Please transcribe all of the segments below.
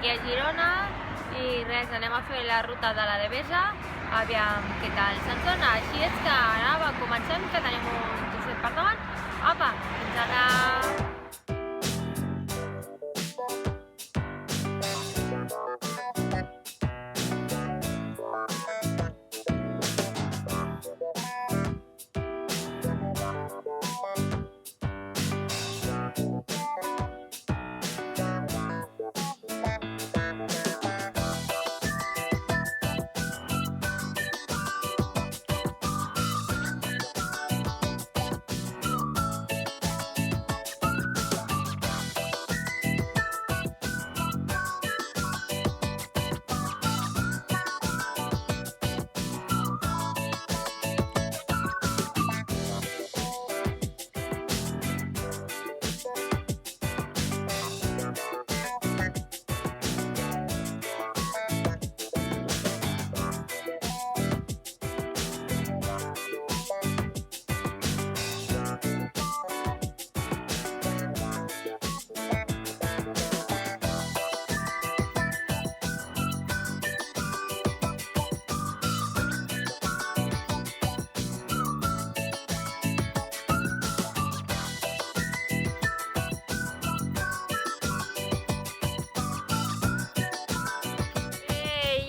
aquí a Girona i res, anem a fer la ruta de la Devesa, aviam què tal se'ns dona. Així és que ara comencem, que tenim un trosset per davant. Apa, fins ara!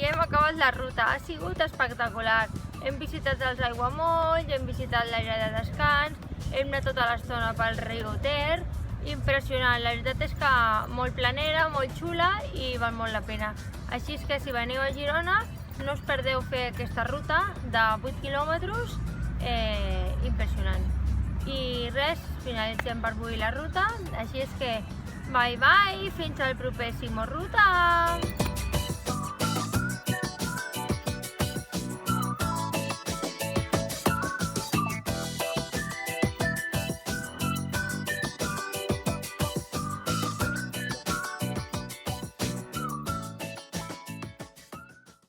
Hem acabat la ruta, ha sigut espectacular. Hem visitat els aiguamolls, hem visitat l'àrea de descans, hem anat tota l'estona pel riu Ter, impressionant. La veritat és que molt planera, molt xula i val molt la pena. Així és que si veniu a Girona no us perdeu fer aquesta ruta de 8 quilòmetres, impressionant. I res, finalitzem per avui la ruta, així és que bye bye, fins al propèssim Ruta!